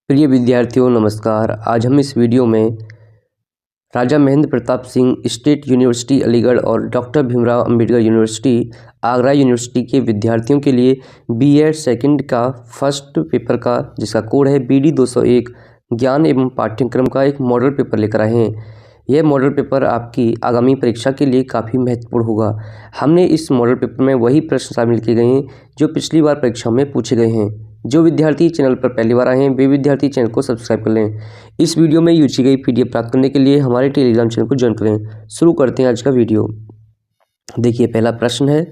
प्रिय विद्यार्थियों नमस्कार। आज हम इस वीडियो में राजा महेंद्र प्रताप सिंह स्टेट यूनिवर्सिटी अलीगढ़ और doctor Bhimrao Ambedkar university Agra university के विद्यार्थियों के लिए बीएड सेकंड का फर्स्ट पेपर का जिसका कोड है BD 201 ज्ञान एवं पाठ्यक्रम का एक मॉडल पेपर लेकर आए हैं। यह मॉडल पेपर आपकी आगामी परीक्षा के लिए काफ़ी महत्वपूर्ण होगा। हमने इस मॉडल पेपर में वही प्रश्न शामिल किए गए हैं जो पिछली बार परीक्षा में पूछे गए हैं। जो विद्यार्थी चैनल पर पहली बार आए हैं वे विद्यार्थी चैनल को सब्सक्राइब कर लें। इस वीडियो में यूज की गई PDF प्राप्त करने के लिए हमारे टेलीग्राम चैनल को ज्वाइन करें। शुरू करते हैं आज का वीडियो। देखिए, पहला प्रश्न है,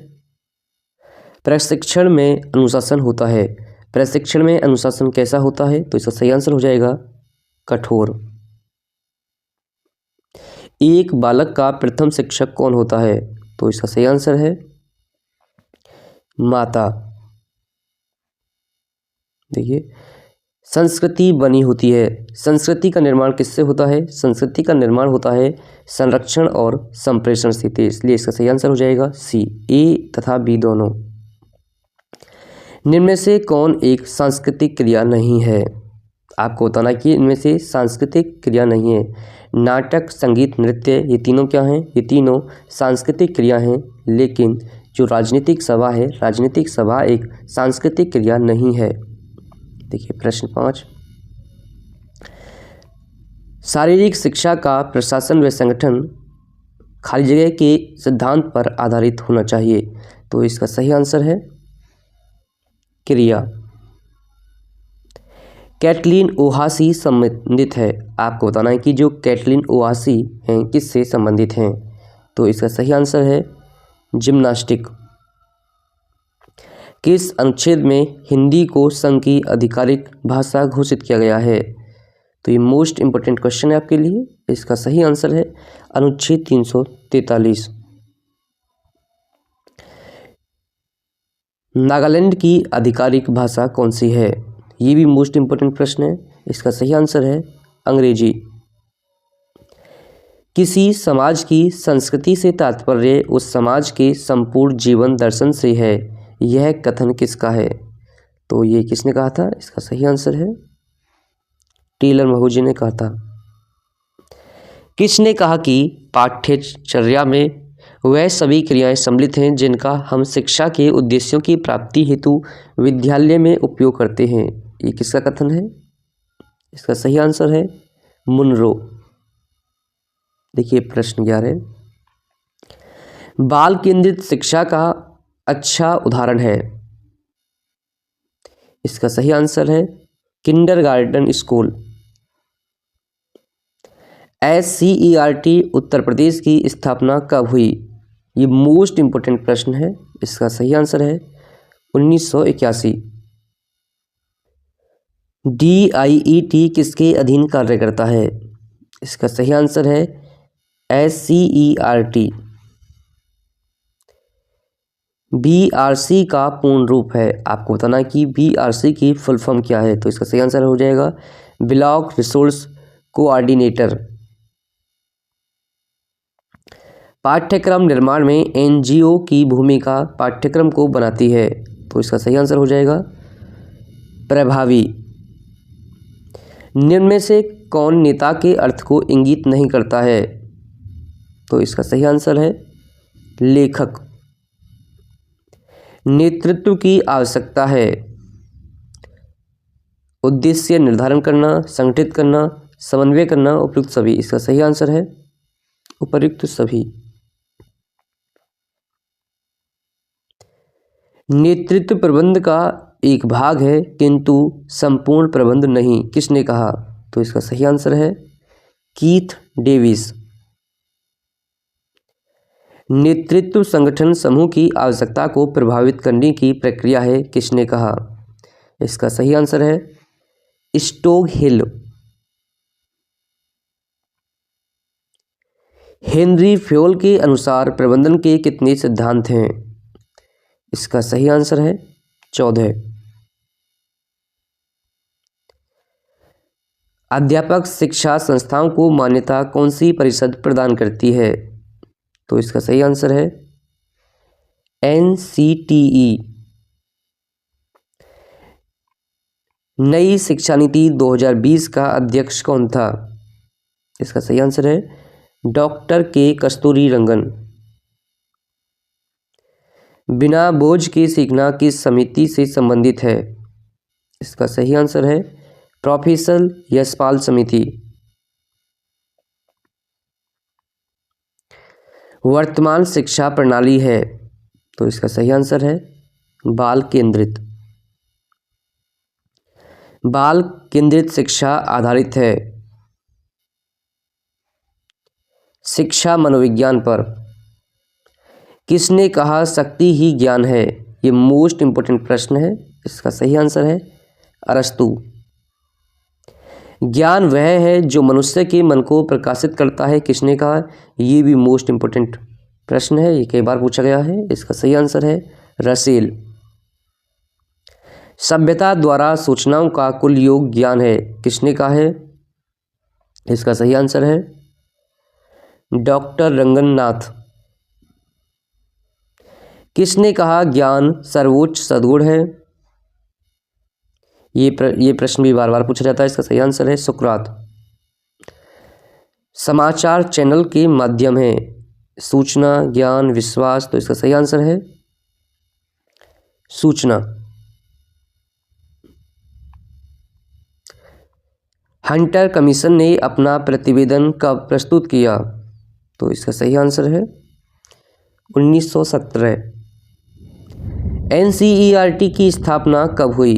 प्रशिक्षण में अनुशासन होता है। प्रशिक्षण में अनुशासन कैसा होता है? तो इसका सही आंसर हो जाएगा कठोर। एक बालक का प्रथम शिक्षक कौन होता है? तो इसका सही आंसर है माता। देखिए, संस्कृति बनी होती है। संस्कृति का निर्माण किससे होता है? संस्कृति का निर्माण होता है संरक्षण और संप्रेषण से। इसलिए इसका सही आंसर हो जाएगा C। A तथा B दोनों। निम्न में से कौन एक सांस्कृतिक क्रिया नहीं है? आपको बताना कि इनमें से सांस्कृतिक क्रिया नहीं है। नाटक, संगीत, नृत्य, ये तीनों क्या हैं? ये तीनों सांस्कृतिक क्रिया हैं। लेकिन जो राजनीतिक सभा है, राजनीतिक सभा एक सांस्कृतिक क्रिया नहीं है। देखिए प्रश्न 5, शारीरिक शिक्षा का प्रशासन व संगठन खाली जगह के सिद्धांत पर आधारित होना चाहिए। तो इसका सही आंसर है क्रिया। कैटलीन ओहासी संबंधित है। आपको बताना है कि जो कैटलीन ओहासी हैं किससे संबंधित हैं। तो इसका सही आंसर है जिम्नास्टिक। किस अनुच्छेद में हिंदी को संघ की आधिकारिक भाषा घोषित किया गया है? तो ये मोस्ट इंपोर्टेंट क्वेश्चन है आपके लिए। इसका सही आंसर है अनुच्छेद 343। नागालैंड की आधिकारिक भाषा कौन सी है? ये भी मोस्ट इंपोर्टेंट प्रश्न है। इसका सही आंसर है अंग्रेजी। किसी समाज की संस्कृति से तात्पर्य उस समाज के संपूर्ण जीवन दर्शन से है, यह कथन किसका है? तो ये किसने कहा था? इसका सही आंसर है टेलर महूजी ने कहा था। किसने कहा कि पाठ्यचर्या में वह सभी क्रियाएं सम्मिलित हैं जिनका हम शिक्षा के उद्देश्यों की प्राप्ति हेतु विद्यालय में उपयोग करते हैं? ये किसका कथन है? इसका सही आंसर है मुनरो। देखिए प्रश्न 11, बाल केंद्रित शिक्षा का अच्छा उदाहरण है। इसका सही आंसर है kindergarten school. SCERT Uttar Pradesh की स्थापना कब हुई? ये मोस्ट इंपोर्टेंट प्रश्न है। इसका सही आंसर है 1981। DIET किसके अधीन कार्य करता है? इसका सही आंसर है SCERT। BRC का पूर्ण रूप है। आपको बताना है कि BRC की फुल फॉर्म क्या है। तो इसका सही आंसर हो जाएगा ब्लॉक रिसोर्स कोऑर्डिनेटर। पाठ्यक्रम निर्माण में NGO की भूमिका पाठ्यक्रम को बनाती है। तो इसका सही आंसर हो जाएगा प्रभावी। निम्न में से कौन नेता के अर्थ को इंगित नहीं करता है? तो इसका सही आंसर है लेखक। नेतृत्व की आवश्यकता है। उद्देश्य निर्धारण करना, संगठित करना, समन्वय करना, उपयुक्त सभी। इसका सही आंसर है उपयुक्त सभी। नेतृत्व प्रबंध का एक भाग है किंतु संपूर्ण प्रबंध नहीं, किसने कहा? तो इसका सही आंसर है कीथ डेविस। नेतृत्व संगठन समूह की आवश्यकता को प्रभावित करने की प्रक्रिया है, किसने कहा? इसका सही आंसर है स्टोग हिल। हेनरी फ्योल के अनुसार प्रबंधन के कितने सिद्धांत हैं? इसका सही आंसर है 14। अध्यापक शिक्षा संस्थाओं को मान्यता कौन सी परिषद प्रदान करती है? तो इसका सही आंसर है NCTE। नई शिक्षा नीति 2020 का अध्यक्ष कौन था? इसका सही आंसर है डॉक्टर के कस्तूरी रंगन। बिना बोझ के सीखना किस समिति से संबंधित है? इसका सही आंसर है प्रोफेसर यशपाल समिति। वर्तमान शिक्षा प्रणाली है, तो इसका सही आंसर है बाल केंद्रित। बाल केंद्रित शिक्षा आधारित है। शिक्षा मनोविज्ञान पर। किसने कहा शक्ति ही ज्ञान है? ये मोस्ट इंपोर्टेंट प्रश्न है। इसका सही आंसर है अरस्तु। ज्ञान वह है जो मनुष्य के मन को प्रकाशित करता है, किसने कहा? ये भी मोस्ट इंपोर्टेंट प्रश्न है, ये कई बार पूछा गया है। इसका सही आंसर है रसेल। सभ्यता द्वारा सूचनाओं का कुल योग ज्ञान है, किसने कहा है? इसका सही आंसर है डॉक्टर रंगनाथ। किसने कहा ज्ञान सर्वोच्च सद्गुण है? ये प्रश्न भी बार बार पूछा जाता है। इसका सही आंसर है सुकरात। समाचार चैनल के माध्यम है सूचना, ज्ञान, विश्वास, तो इसका सही आंसर है सूचना। हंटर कमीशन ने अपना प्रतिवेदन कब प्रस्तुत किया? तो इसका सही आंसर है 1917। NCERT की स्थापना कब हुई?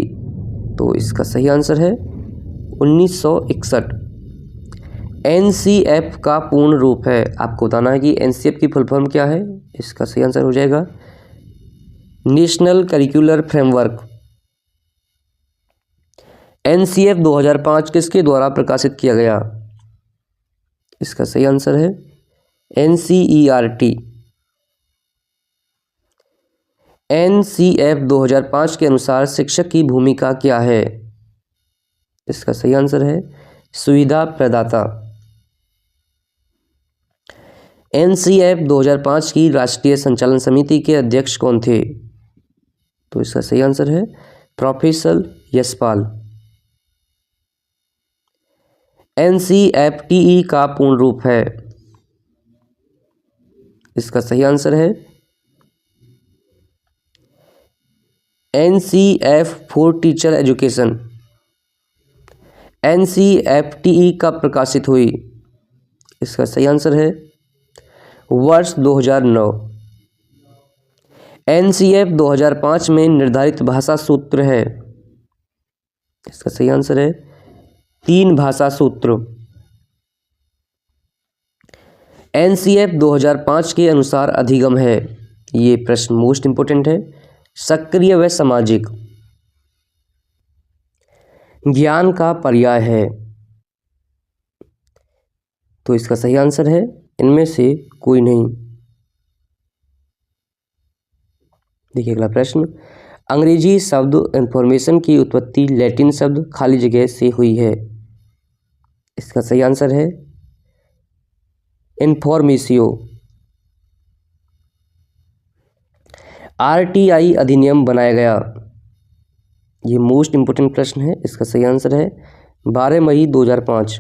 तो इसका सही आंसर है 1961। NCF का पूर्ण रूप है, आपको बताना है कि NCF की फुल फॉर्म क्या है। इसका सही आंसर हो जाएगा नेशनल करिकुलर फ्रेमवर्क। NCF 2005 किसके द्वारा प्रकाशित किया गया? इसका सही आंसर है NCERT। NCF 2005 के अनुसार शिक्षक की भूमिका क्या है? इसका सही आंसर है सुविधा प्रदाता। NCF 2005 की राष्ट्रीय संचालन समिति के अध्यक्ष कौन थे? तो इसका सही आंसर है प्रोफेसर यशपाल। NCFTE का पूर्ण रूप है। इसका सही आंसर है NCF for teacher education. NCFTE कब प्रकाशित हुई? इसका सही आंसर है वर्ष 2009। NCF 2005 में निर्धारित भाषा सूत्र है। इसका सही आंसर है 3 भाषा सूत्र। NCF 2005 के अनुसार अधिगम है, ये प्रश्न मोस्ट इंपोर्टेंट है, सक्रिय व सामाजिक। ज्ञान का पर्याय है, तो इसका सही आंसर है इनमें से कोई नहीं। देखिए अगला प्रश्न, अंग्रेजी शब्द इंफॉर्मेशन की उत्पत्ति लैटिन शब्द खाली जगह से हुई है। इसका सही आंसर है इन्फॉर्मेशियो। RTI अधिनियम बनाया गया, ये मोस्ट इंपोर्टेंट प्रश्न है। इसका सही आंसर है 12 मई 2005।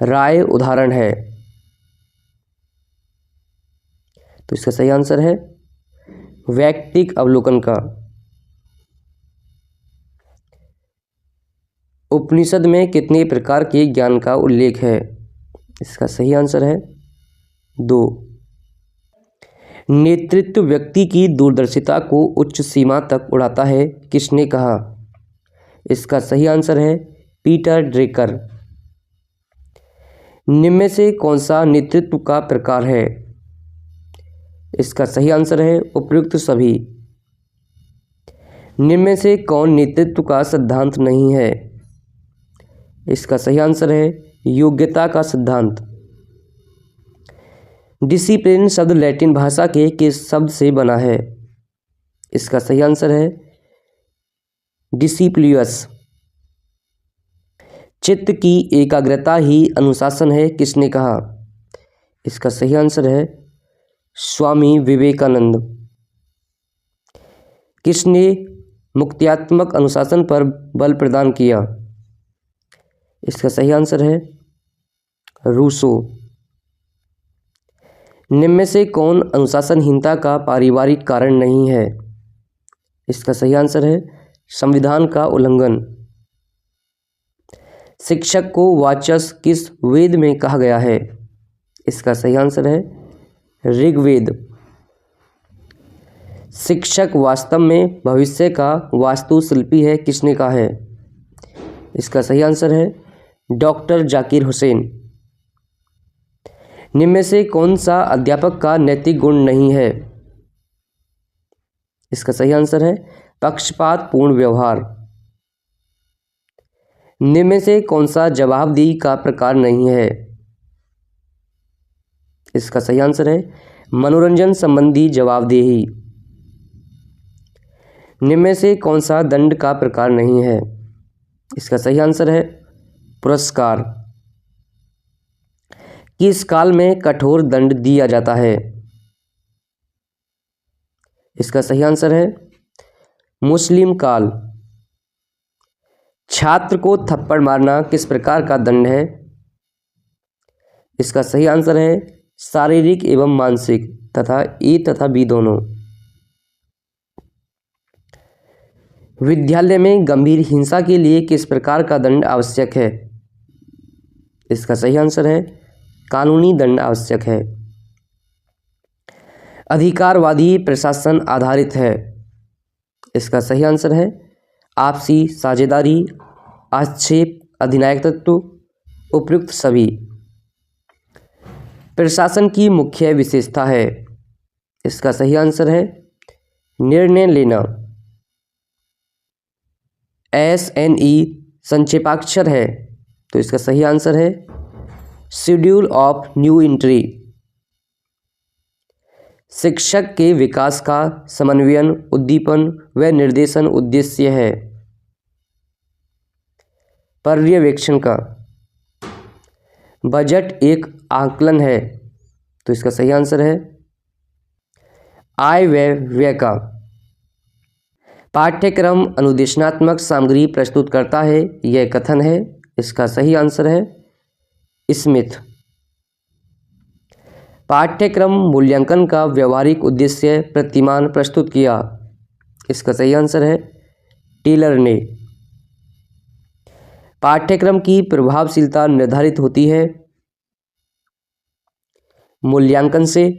राय उदाहरण है, तो इसका सही आंसर है वैयक्तिक अवलोकन का। उपनिषद में कितने प्रकार के ज्ञान का उल्लेख है? इसका सही आंसर है 2। नेतृत्व व्यक्ति की दूरदर्शिता को उच्च सीमा तक उड़ाता है, किसने कहा? इसका सही आंसर है पीटर ड्रेकर। निम्न में से कौन सा नेतृत्व का प्रकार है? इसका सही आंसर है उपयुक्त सभी। निम्न में से कौन नेतृत्व का सिद्धांत नहीं है? इसका सही आंसर है योग्यता का सिद्धांत। डिसिप्लिन शब्द लैटिन भाषा के किस शब्द से बना है? इसका सही आंसर है डिसिप्लियस। चित्त की एकाग्रता ही अनुशासन है, किसने कहा? इसका सही आंसर है स्वामी विवेकानंद। किसने मुक्त्यात्मक अनुशासन पर बल प्रदान किया? इसका सही आंसर है रूसो। निम्न में से कौन अनुशासनहीनता का पारिवारिक कारण नहीं है? इसका सही आंसर है संविधान का उल्लंघन। शिक्षक को वाचस्पति किस वेद में कहा गया है? इसका सही आंसर है ऋग्वेद। शिक्षक वास्तव में भविष्य का वास्तुशिल्पी है, किसने कहा है? इसका सही आंसर है डॉक्टर जाकिर हुसैन। निम्न में से कौन सा अध्यापक का नैतिक गुण नहीं है? इसका सही आंसर है पक्षपात पूर्ण व्यवहार। निम्न में से कौन सा जवाबदेही का प्रकार नहीं है? इसका सही आंसर है मनोरंजन संबंधी जवाबदेही। निम्न में से कौन सा दंड का प्रकार नहीं है? इसका सही आंसर है पुरस्कार। किस काल में कठोर दंड दिया जाता है? इसका सही आंसर है मुस्लिम काल। छात्र को थप्पड़ मारना किस प्रकार का दंड है? इसका सही आंसर है शारीरिक एवं मानसिक तथा ए तथा बी दोनों। विद्यालय में गंभीर हिंसा के लिए किस प्रकार का दंड आवश्यक है? इसका सही आंसर है कानूनी दंड आवश्यक है। अधिकारवादी प्रशासन आधारित है। इसका सही आंसर है आपसी साझेदारी, आक्षेप, अधिनायक तत्व, उपयुक्त सभी। प्रशासन की मुख्य विशेषता है। इसका सही आंसर है निर्णय लेना। SNE संक्षेपाक्षर है, तो इसका सही आंसर है शेड्यूल ऑफ न्यू एंट्री। शिक्षक के विकास का समन्वयन, उद्दीपन व निर्देशन उद्देश्य है। पर्यवेक्षण का। बजट एक आकलन है, तो इसका सही आंसर है आय व व्यय का। पाठ्यक्रम अनुदेशनात्मक सामग्री प्रस्तुत करता है, यह कथन है। इसका सही आंसर है स्मिथ। पाठ्यक्रम मूल्यांकन का व्यवहारिक उद्देश्य प्रतिमान प्रस्तुत किया। इसका सही आंसर है टेलर ने। पाठ्यक्रम की प्रभावशीलता निर्धारित होती है मूल्यांकन से।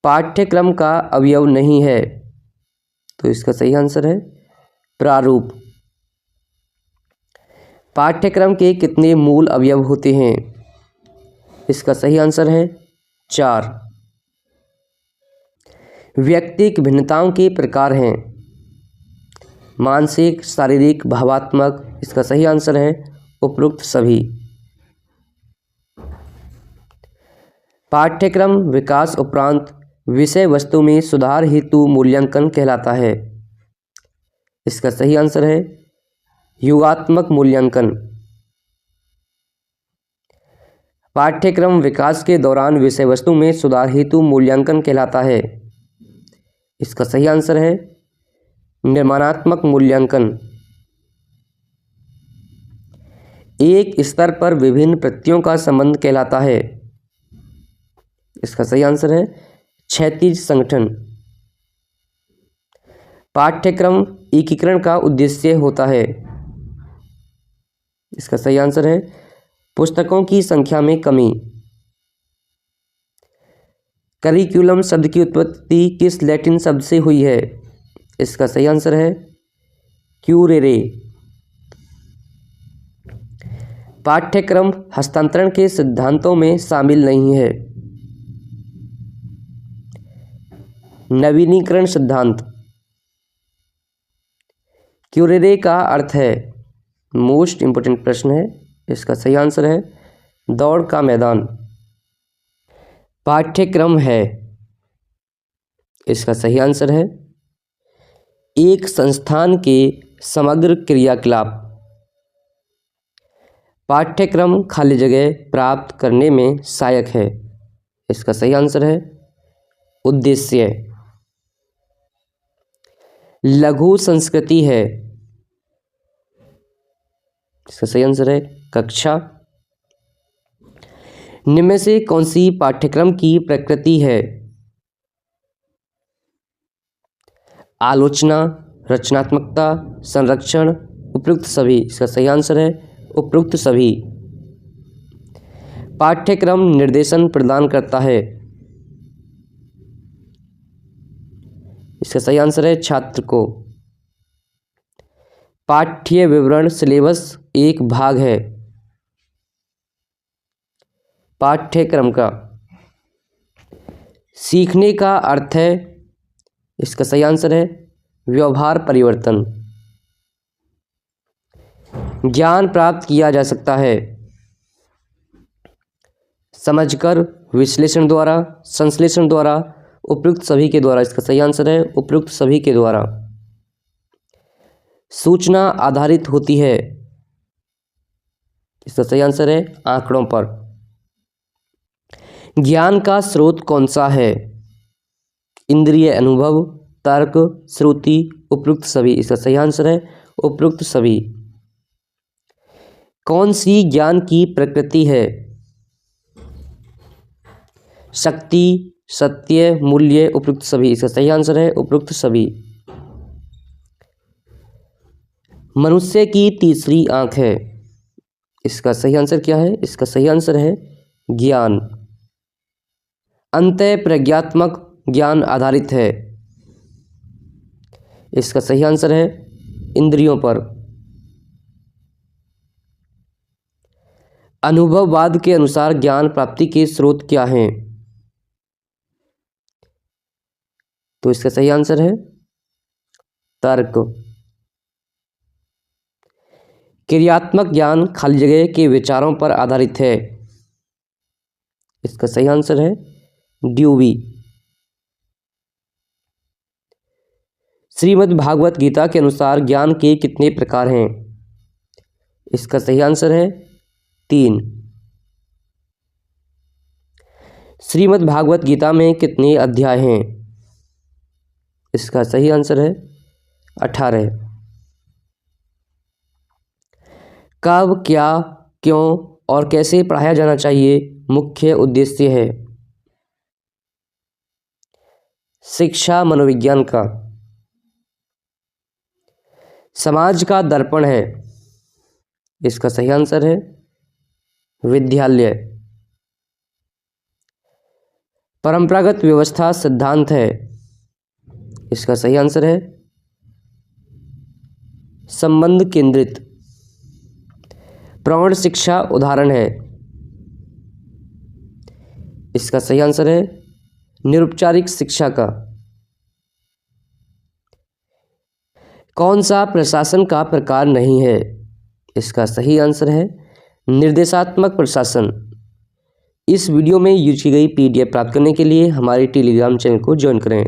पाठ्यक्रम का अवयव नहीं है, तो इसका सही आंसर है प्रारूप। पाठ्यक्रम के कितने मूल अवयव होते हैं? इसका सही आंसर है 4। व्यक्तिक भिन्नताओं के प्रकार हैं मानसिक, शारीरिक, भावात्मक। इसका सही आंसर है उपरोक्त सभी। पाठ्यक्रम विकास उपरांत विषय वस्तु में सुधार हेतु मूल्यांकन कहलाता है। इसका सही आंसर है युगात्मक मूल्यांकन। पाठ्यक्रम विकास के दौरान विषय वस्तु में सुधार हेतु मूल्यांकन कहलाता है। इसका सही आंसर है निर्माणात्मक मूल्यांकन। एक स्तर पर विभिन्न प्रत्ययों का संबंध कहलाता है। इसका सही आंसर है क्षैतिज संगठन। पाठ्यक्रम एकीकरण का उद्देश्य होता है। इसका सही आंसर है पुस्तकों की संख्या में कमी। करिकुलम शब्द की उत्पत्ति किस लैटिन शब्द से हुई है? इसका सही आंसर है क्यूरेरे। पाठ्यक्रम हस्तांतरण के सिद्धांतों में शामिल नहीं है। नवीनीकरण सिद्धांत। क्यूरेरे का अर्थ है, मोस्ट इंपोर्टेंट प्रश्न है, इसका सही आंसर है दौड़ का मैदान। पाठ्यक्रम है, इसका सही आंसर है एक संस्थान के समग्र क्रियाकलाप। पाठ्यक्रम खाली जगह प्राप्त करने में सहायक है। इसका सही आंसर है उद्देश्य। लघु संस्कृति है। इसका सही आंसर है कक्षा। निम्न में से कौन सी पाठ्यक्रम की प्रकृति है? आलोचना, रचनात्मकता, संरक्षण, उपयुक्त सभी। इसका सही आंसर है उपयुक्त सभी। पाठ्यक्रम निर्देशन प्रदान करता है। इसका सही आंसर है छात्र को। पाठ्य विवरण सिलेबस एक भाग है पाठ्यक्रम का। सीखने का अर्थ है, इसका सही आंसर है व्यवहार परिवर्तन। ज्ञान प्राप्त किया जा सकता है समझकर, विश्लेषण द्वारा, संश्लेषण द्वारा, उपयुक्त सभी के द्वारा। इसका सही आंसर है उपयुक्त सभी के द्वारा। सूचना आधारित होती है। इसका सही आंसर है आंकड़ों पर। ज्ञान का स्रोत कौन सा है? इंद्रिय अनुभव, तर्क, श्रुति, उपयुक्त सभी। इसका सही आंसर है उपयुक्त सभी। कौन सी ज्ञान की प्रकृति है? शक्ति, सत्य, मूल्य, उपयुक्त सभी। इसका सही आंसर है उपयुक्त सभी। मनुष्य की तीसरी आंख है। इसका सही आंसर क्या है? इसका सही आंसर है ज्ञान। अंतः प्रज्ञात्मक ज्ञान आधारित है। इसका सही आंसर है इंद्रियों पर। अनुभववाद के अनुसार ज्ञान प्राप्ति के स्रोत क्या हैं? तो इसका सही आंसर है तर्क। क्रियात्मक ज्ञान खाली जगह के विचारों पर आधारित है। इसका सही आंसर है ड्यूवी। श्रीमद् भागवत गीता के अनुसार ज्ञान के कितने प्रकार हैं? इसका सही आंसर है 3। श्रीमद् भागवत गीता में कितने अध्याय हैं? इसका सही आंसर है 18। कब, क्या, क्यों और कैसे पढ़ाया जाना चाहिए मुख्य उद्देश्य है? शिक्षा मनोविज्ञान का। समाज का दर्पण है। इसका सही आंसर है विद्यालय। परंपरागत व्यवस्था सिद्धांत है। इसका सही आंसर है संबंध केंद्रित। प्रौढ़ शिक्षा उदाहरण है। इसका सही आंसर है निरुपचारिक शिक्षा का। कौन सा प्रशासन का प्रकार नहीं है? इसका सही आंसर है निर्देशात्मक प्रशासन। इस वीडियो में यूज की गई PDF प्राप्त करने के लिए हमारे टेलीग्राम चैनल को ज्वाइन करें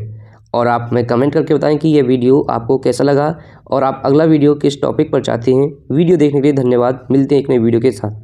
और आप हमें कमेंट करके बताएं कि यह वीडियो आपको कैसा लगा और आप अगला वीडियो किस टॉपिक पर चाहते हैं। वीडियो देखने के लिए धन्यवाद। मिलते हैं एक नए वीडियो के साथ।